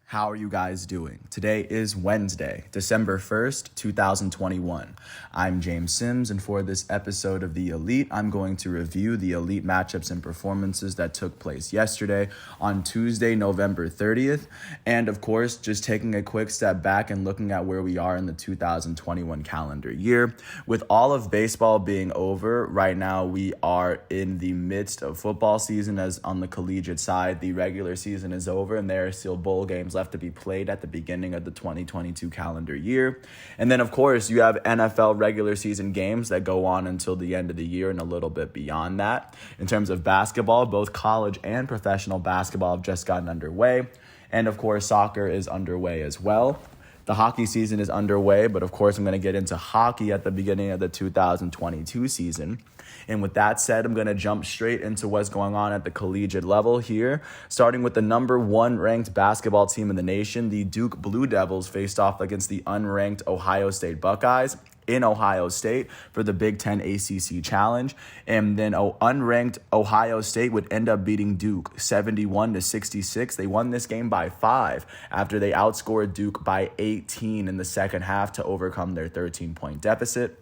How are you guys doing? Today is Wednesday, December 1st, 2021. I'm James Sims, and for this episode of The Elite, I'm going to review the Elite matchups and performances that took place yesterday on Tuesday, November 30th, and of course, just taking a quick step back and looking at where we are in the 2021 calendar year. With all of baseball being over, right now we are in the midst of football season, as on the collegiate side, the regular season is over, and there are still bowl games left to be played at the beginning of the 2022 calendar year. And then, of course, you have NFL regular season games that go on until the end of the year and a little bit beyond that. In terms of basketball, both college and professional basketball have just gotten underway. And, of course, soccer is underway as well. The hockey season is underway, but of course I'm going to get into hockey at the beginning of the 2022 season. And with that said, I'm going to jump straight into what's going on at the collegiate level here, starting with the number one ranked basketball team in the nation. The Duke Blue Devils faced off against the unranked Ohio State Buckeyes in Ohio State for the Big Ten ACC Challenge. And then unranked Ohio State would end up beating Duke 71-66. They won this game by 5 after they outscored Duke by 18 in the second half to overcome their 13-point deficit.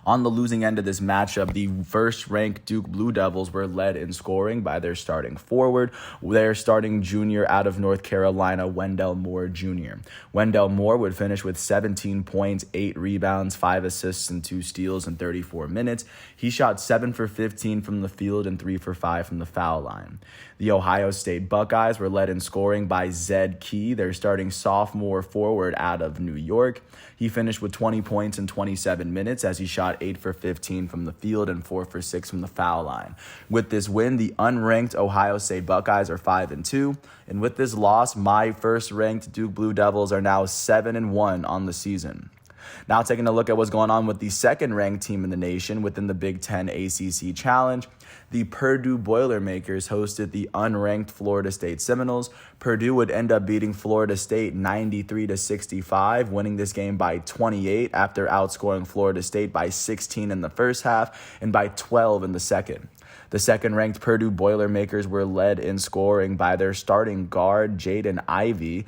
On the losing end of this matchup, the first-ranked Duke Blue Devils were led in scoring by their starting forward, their starting junior out of North Carolina, Wendell Moore Jr. Wendell Moore would finish with 17 points, 8 rebounds, 5 assists, and 2 steals in 34 minutes. He shot 7 for 15 from the field and 3 for 5 from the foul line. The Ohio State Buckeyes were led in scoring by Zed Key, their starting sophomore forward out of New York. He finished with 20 points in 27 minutes as he shot 8 for 15 from the field and 4 for 6 from the foul line. With this win, the unranked Ohio State Buckeyes are 5-2. And with this loss, my first-ranked Duke Blue Devils are now 7-1 on the season. Now taking a look at what's going on with the second-ranked team in the nation within the Big Ten ACC Challenge. The Purdue Boilermakers hosted the unranked Florida State Seminoles. Purdue would end up beating Florida State 93-65, winning this game by 28 after outscoring Florida State by 16 in the first half and by 12 in the second. The second-ranked Purdue Boilermakers were led in scoring by their starting guard, Jaden Ivey.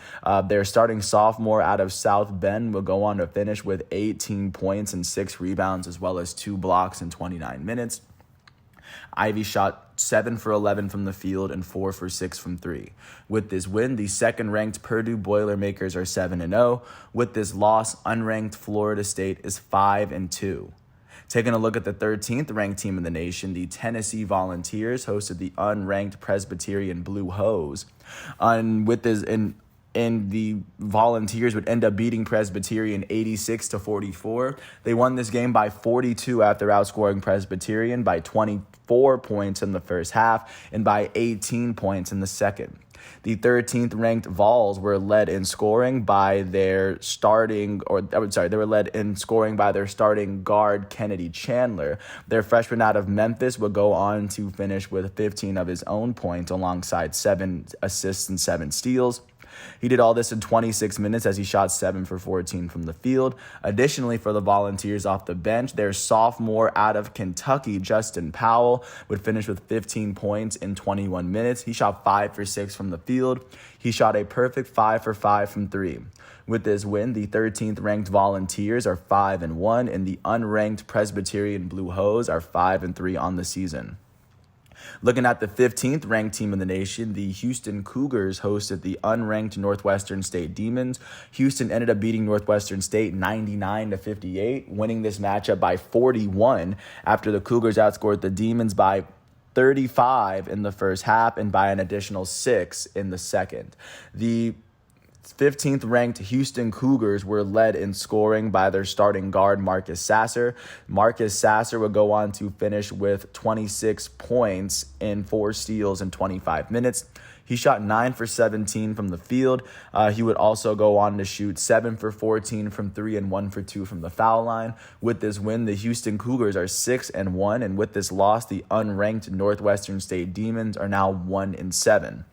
Their starting sophomore out of South Bend will go on to finish with 18 points and 6 rebounds, as well as 2 blocks in 29 minutes. Ivy shot 7 for 11 from the field and 4 for 6 from 3. With this win, the second-ranked Purdue Boilermakers are 7-0. With this loss, unranked Florida State is 5-2. Taking a look at the 13th ranked team in the nation, the Tennessee Volunteers hosted the unranked Presbyterian Blue Hose. And with this, and the Volunteers would end up beating Presbyterian 86-44. They won this game by 42 after outscoring Presbyterian by 24 points in the first half and by 18 points in the second. The 13th ranked Vols were led in scoring by their starting guard, Kennedy Chandler. Their freshman out of Memphis would go on to finish with 15 of his own points alongside 7 assists and 7 steals. He did all this in 26 minutes as he shot 7 for 14 from the field. Additionally, for the Volunteers off the bench, their sophomore out of Kentucky, Justin Powell, would finish with 15 points in 21 minutes. He shot 5 for 6 from the field. He shot a perfect 5 for 5 from 3. With this win, the 13th ranked Volunteers are 5-1, and the unranked Presbyterian Blue Hose are 5-3 on the season. Looking at the 15th ranked team in the nation, the Houston Cougars hosted the unranked Northwestern State Demons. Houston ended up beating Northwestern State 99-58, winning this matchup by 41 after the Cougars outscored the Demons by 35 in the first half and by an additional 6 in the second. The 15th ranked Houston Cougars were led in scoring by their starting guard, Marcus Sasser. Marcus Sasser would go on to finish with 26 points and 4 steals in 25 minutes. He shot 9 for 17 from the field. He would also go on to shoot 7 for 14 from 3 and 1 for 2 from the foul line. With this win, the Houston Cougars are 6-1, and with this loss, the unranked Northwestern State Demons are now 1-7.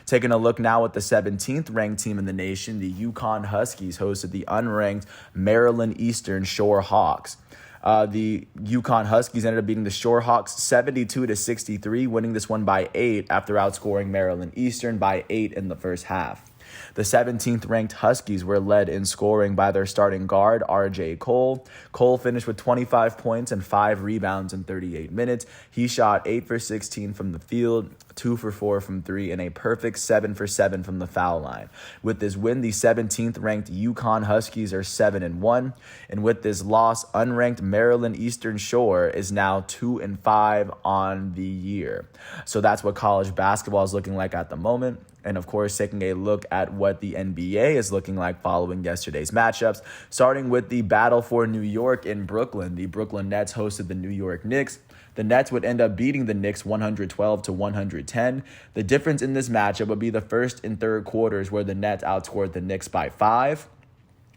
Taking a look now at the 17th ranked team in the nation, the UConn Huskies hosted the unranked Maryland Eastern Shore Hawks. The UConn Huskies ended up beating the Shore Hawks 72-63, winning this one by 8 after outscoring Maryland Eastern by 8 in the first half. The 17th ranked Huskies were led in scoring by their starting guard, R.J. Cole. Cole finished with 25 points and 5 rebounds in 38 minutes. He shot 8 for 16 from the field, 2 for 4 from 3, and a perfect 7 for 7 from the foul line. With this win, the 17th ranked UConn Huskies are 7-1, and with this loss, unranked Maryland Eastern Shore is now 2-5 on the year. So that's what college basketball is looking like at the moment. And of course, taking a look at what the NBA is looking like following yesterday's matchups, starting with the battle for New York in Brooklyn. The Brooklyn Nets hosted the New York Knicks. The Nets would end up beating the Knicks 112-110. The difference in this matchup would be the first and third quarters where the Nets outscored the Knicks by 5.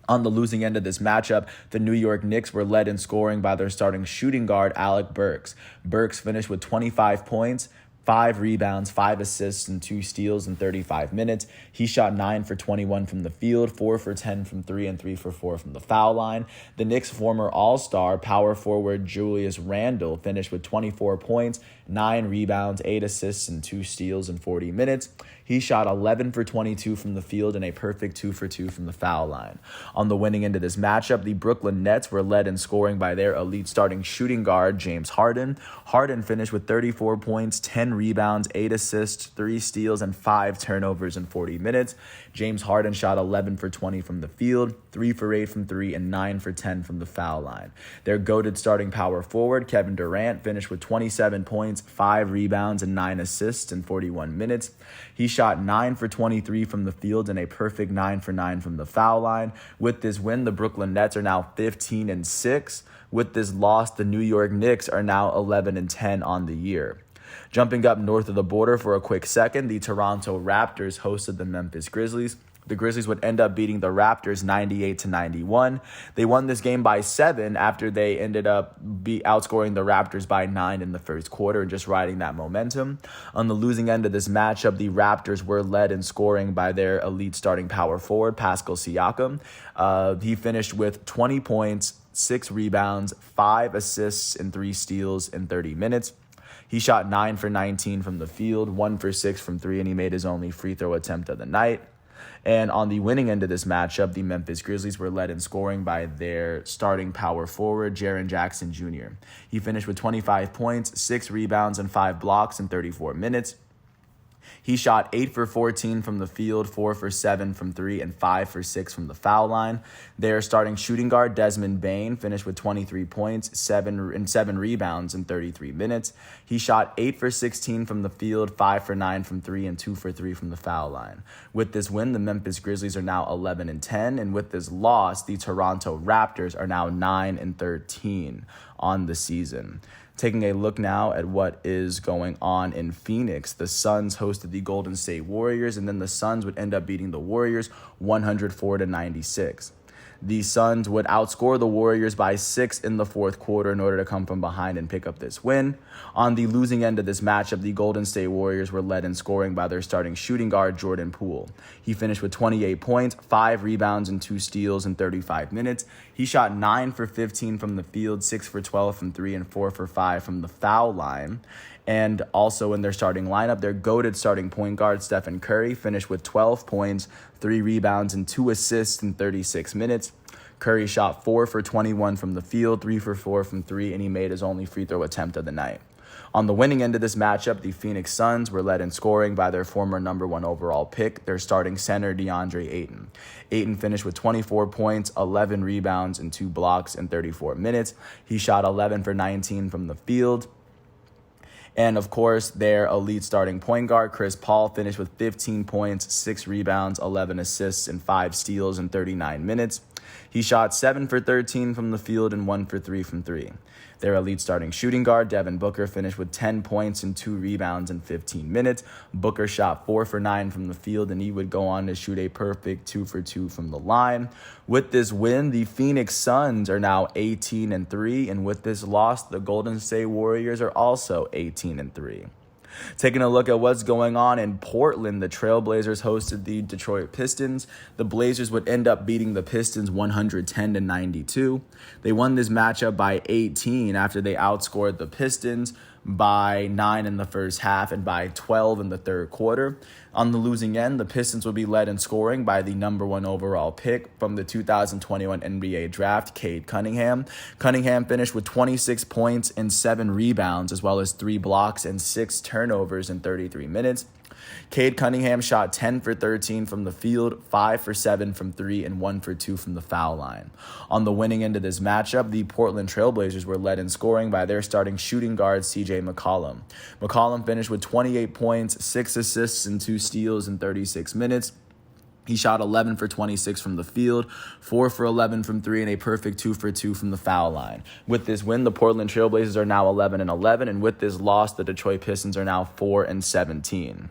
On the losing end of this matchup, the New York Knicks were led in scoring by their starting shooting guard, Alec Burks. Burks finished with 25 points, 5 rebounds, 5 assists, and 2 steals in 35 minutes. He shot 9 for 21 from the field, 4 for 10 from 3, and 3 for 4 from the foul line. The Knicks' former All-Star power forward Julius Randle finished with 24 points, 9 rebounds, 8 assists, and 2 steals in 40 minutes. He shot 11 for 22 from the field and a perfect 2 for 2 from the foul line. On the winning end of this matchup, the Brooklyn Nets were led in scoring by their elite starting shooting guard, James Harden. Harden finished with 34 points, 10 rebounds, 8 assists, 3 steals, and 5 turnovers in 40 minutes. James Harden shot 11 for 20 from the field, 3 for 8 from 3, and 9 for 10 from the foul line. Their goated starting power forward, Kevin Durant, finished with 27 points, 5 rebounds, and 9 assists in 41 minutes. He shot 9 for 23 from the field and a perfect 9 for 9 from the foul line. With this win, the Brooklyn Nets are now 15-6. With this loss, the New York Knicks are now 11-10 on the year. Jumping up north of the border for a quick second, the Toronto Raptors hosted the Memphis Grizzlies. The Grizzlies would end up beating the Raptors 98-91. They won this game by 7 after they ended up outscoring the Raptors by 9 in the first quarter and just riding that momentum. On the losing end of this matchup, the Raptors were led in scoring by their elite starting power forward, Pascal Siakam. He finished with 20 points, 6 rebounds, 5 assists, and 3 steals in 30 minutes. He shot 9 for 19 from the field, 1 for 6 from 3, and he made his only free throw attempt of the night. And on the winning end of this matchup, the Memphis Grizzlies were led in scoring by their starting power forward, Jaren Jackson Jr. He finished with 25 points, 6 rebounds, and 5 blocks in 34 minutes. He shot 8 for 14 from the field, 4 for 7 from 3, and 5 for 6 from the foul line. Their starting shooting guard, Desmond Bane, finished with 23 points, 7 rebounds in 33 minutes. He shot 8 for 16 from the field, 5 for 9 from 3, and 2 for 3 from the foul line. With this win, the Memphis Grizzlies are now 11-10, and with this loss, the Toronto Raptors are now 9-13 on the season. Taking a look now at what is going on in Phoenix, the Suns hosted the Golden State Warriors, and then the Suns would end up beating the Warriors 104-96. The Suns would outscore the Warriors by 6 in the fourth quarter in order to come from behind and pick up this win. On the losing end of this matchup, the Golden State Warriors were led in scoring by their starting shooting guard, Jordan Poole. He finished with 28 points, 5 rebounds, and 2 steals in 35 minutes. He shot 9 for 15 from the field, 6 for 12 from 3, and 4 for 5 from the foul line. And also in their starting lineup, their goated starting point guard, Stephen Curry, finished with 12 points, 3 rebounds, and 2 assists in 36 minutes. Curry shot 4 for 21 from the field, 3 for 4 from 3, and he made his only free throw attempt of the night. On the winning end of this matchup, the Phoenix Suns were led in scoring by their former number 1 overall pick, their starting center, DeAndre Ayton. Ayton finished with 24 points, 11 rebounds, and 2 blocks in 34 minutes. He shot 11 for 19 from the field. And, of course, their elite starting point guard, Chris Paul, finished with 15 points, 6 rebounds, 11 assists, and 5 steals in 39 minutes. He shot 7 for 13 from the field and 1 for 3 from 3. Their elite starting shooting guard, Devin Booker, finished with 10 points and 2 rebounds in 15 minutes. Booker shot 4 for 9 from the field, and he would go on to shoot a perfect 2 for 2 from the line. With this win, the Phoenix Suns are now 18-3, and with this loss, the Golden State Warriors are also 18-3. Taking a look at what's going on in Portland, the Trailblazers hosted the Detroit Pistons. The Blazers would end up beating the Pistons 110-92. They won this matchup by 18 after they outscored the Pistons by 9 in the first half and by 12 in the third quarter. On the losing end, the Pistons would be led in scoring by the number 1 overall pick from the 2021 NBA draft, Cade Cunningham. Cunningham finished with 26 points and 7 rebounds, as well as 3 blocks and 6 turnovers in 33 minutes. Cade Cunningham shot 10 for 13 from the field, 5 for 7 from 3, and 1 for 2 from the foul line. On the winning end of this matchup, the Portland Trailblazers were led in scoring by their starting shooting guard, CJ McCollum. McCollum finished with 28 points, 6 assists, and 2 steals in 36 minutes. He shot 11 for 26 from the field, 4 for 11 from 3, and a perfect 2 for 2 from the foul line. With this win, the Portland Trailblazers are now 11-11, and with this loss, the Detroit Pistons are now 4-17.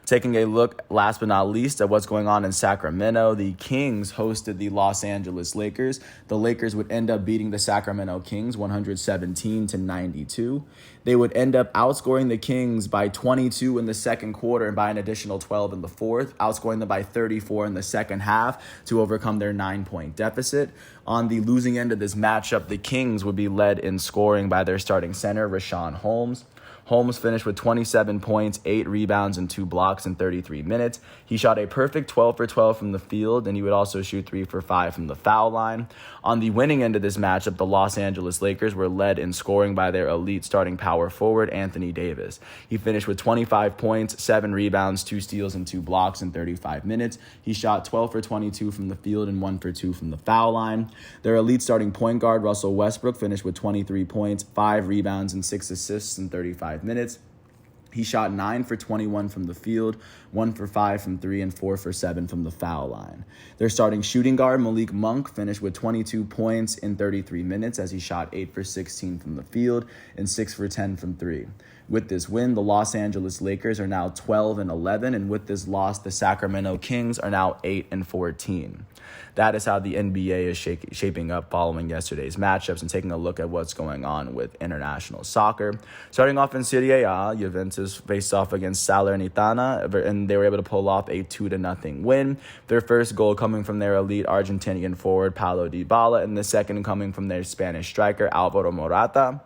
Taking a look, last but not least, at what's going on in Sacramento, the Kings hosted the Los Angeles Lakers. The Lakers would end up beating the Sacramento Kings 117-92. They would end up outscoring the Kings by 22 in the second quarter and by an additional 12 in the fourth, outscoring them by 34 in the second half to overcome their 9-point deficit. On the losing end of this matchup, the Kings would be led in scoring by their starting center, Richaun Holmes. Holmes finished with 27 points, 8 rebounds, and 2 blocks in 33 minutes. He shot a perfect 12 for 12 from the field, and he would also shoot 3 for 5 from the foul line. On the winning end of this matchup, the Los Angeles Lakers were led in scoring by their elite starting power forward, Anthony Davis. He finished with 25 points, 7 rebounds, 2 steals, and 2 blocks in 35 minutes. He shot 12 for 22 from the field and 1 for 2 from the foul line. Their elite starting point guard, Russell Westbrook, finished with 23 points, 5 rebounds, and 6 assists in 35 minutes. He shot 9 for 21 from the field, 1 for 5 from 3, and 4 for 7 from the foul line. Their starting shooting guard, Malik Monk, finished with 22 points in 33 minutes as he shot 8 for 16 from the field and 6 for 10 from 3. With this win, the Los Angeles Lakers are now 12-11, and with this loss, the Sacramento Kings are now 8-14. That is how the NBA is shaping up following yesterday's matchups and taking a look at what's going on with international soccer. Starting off in Serie A, Juventus faced off against Salernitana, and they were able to pull off a 2-0 win. Their first goal coming from their elite Argentinian forward, Paulo Dybala, and the second coming from their Spanish striker, Alvaro Morata.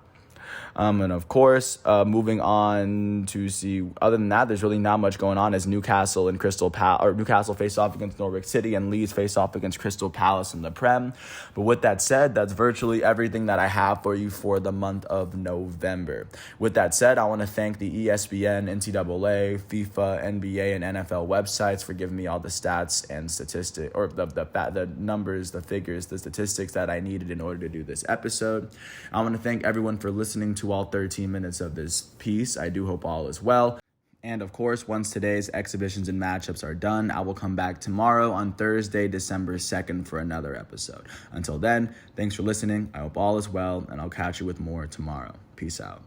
And of course, moving on to see, other than that, there's really not much going on as Newcastle and Newcastle face off against Norwich City and Leeds face off against Crystal Palace in the Prem. But with that said, that's virtually everything that I have for you for the month of November. With that said, I want to thank the ESPN, NCAA, FIFA, NBA, and NFL websites for giving me all the stats and statistics, or the numbers, the figures, the statistics that I needed in order to do this episode. I want to thank everyone for listening to all 13 minutes of this piece. I do hope all is well. And of course, once today's exhibitions and matchups are done, I will come back tomorrow on Thursday, December 2nd for another episode. Until then, thanks for listening. I hope all is well, and I'll catch you with more tomorrow. Peace out.